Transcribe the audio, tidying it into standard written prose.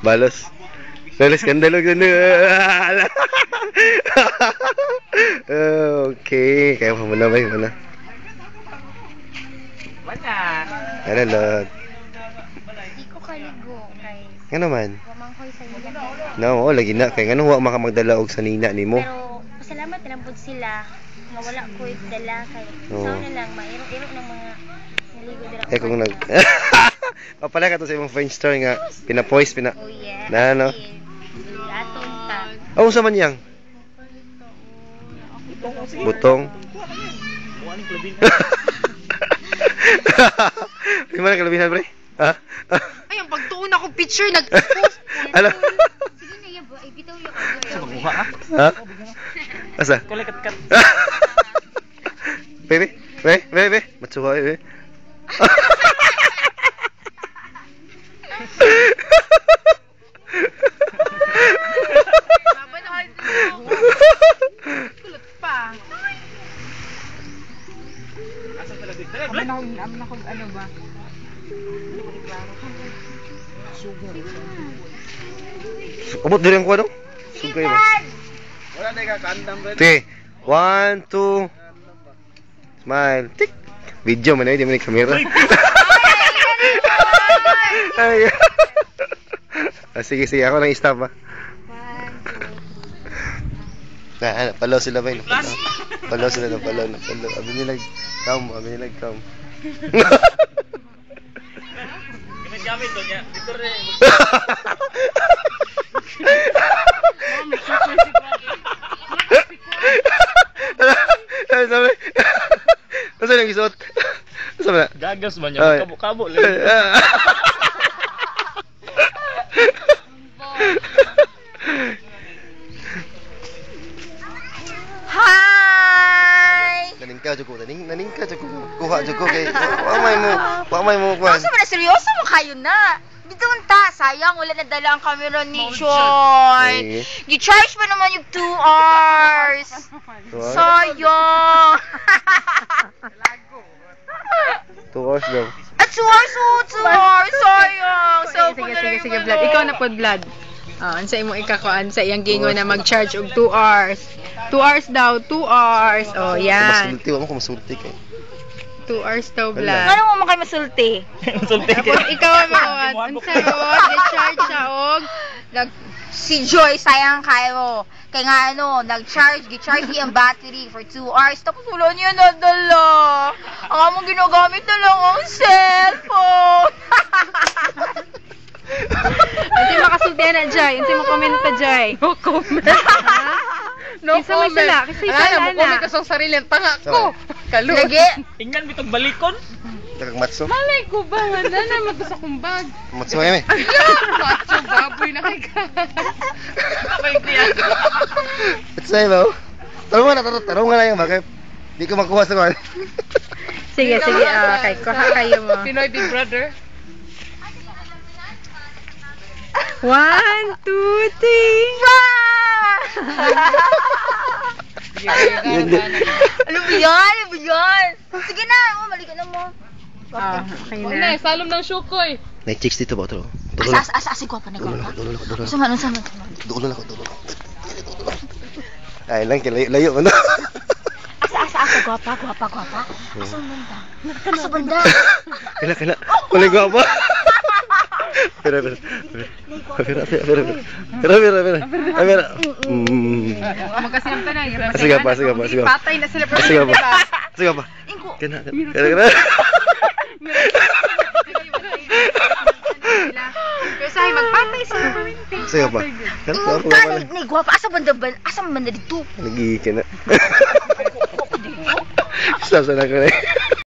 Balos. Balos skandalo ganda. Okay, kaya mo na ba yun? Ano lot? Di ko kaligo kay Nga naman? wamangkoy sa iya. No, lagi na. Kaya nga nung wa makamagdala og sanina ni mo. Pero pasalamat na lang po sila. Mawala ko dala kay Oo. na lang mairo-iro ng mga naligo dira. Eh kung nag... Papala ka to sa imong French store nga. Pinapoist, Oh yeah. Na ano? Atong ta. Oh, sa man yang? Butong. Di man kalabihan, pre? Ha? Ay, ang pagtuon ako picture, nag-post. Ano? Sige na yabo, ay bitaw yo. Ha? Asa? Kulikat-kat. Bebe? Bebe? Matsuha, bebe? Kulot pa. Amin ako, ano ba? Abot din ko ano? Sugay ba? Wala na kakandam rin. Okay. 1, 2. Smile. Tik. Video man ay, di man yung camera. Ay. Sige, ako lang i-stop ha. Palaw sila ba yun? Palaw sila ng palaw. Abi nilag come. Ginagamit doon niya. Dito rin. Sabi. Masa nang isuot? Masa ba? Gagas man niya. Kabo-kabo lang. Hi. Naningka jud ko. Kuha jud ko kay wa may mo kuan. Asa man na seryoso mo kayo na. Bitaw ta, sayang wala na dala ang camera ni Joy. Gi-charge pa naman yung 2 hours. Sayang. 2 hours daw. At 2 hours, 2 hours, sayang. Sige, Vlad. Ikaw na pod, Vlad. Ansa imo ikakuan sa iyang gingo na mag-charge og 2 hours. 2 hours daw, 2 hours. Oh, yan. Masulti wa mo ko masulti kay. 2 hours daw, Vlad. Ano mo makay masulti? Sulti ka. Tapos ikaw ang mawad. Unsa mawad, gi-charge siya og Si Joy, sayang kayo. Kaya nga ano, gi-charge niya ang battery for 2 hours. Tapos wala niya nadala. Ang among ginagamit na lang ang cellphone. Unti makasultihan na, Jai. Unti mo comment ta, Jai. No comment. No comment. Kasi Ano, mo-comment ka sa sarili ang tanga ko. Kalu. Lagi. Tingnan bitong balikon. Dagang matso. Malay ko ba, wala na mato sa kumbag. Matso eme. Macho, baboy na kay ka. Okay, tiyan. Matso eme. Tarungan na yung bakit. Di ko makuha sa kuan. Sige, kay kuha kayo mo. Pinoy Big Brother. 1, 2, 3. Ano ba yan? Sige na, maligo na mo. Okay Huwag na. na, salom ng shukoy. May chicks dito ba to? Asa, gwapa na gwapa. Sama. Dulo. Ay lang layo mo na. Asa, gwapa. Asa banda? Kala. Kulay gwapo. Pero. Magkasiyam ka na. Sige pa. Patay na sila. Sige pa. Kena. Pero sabi, magpatay sila. Sige pa. Ni gwapa, asa banda dito? Lagi kena. Stop sana ko na.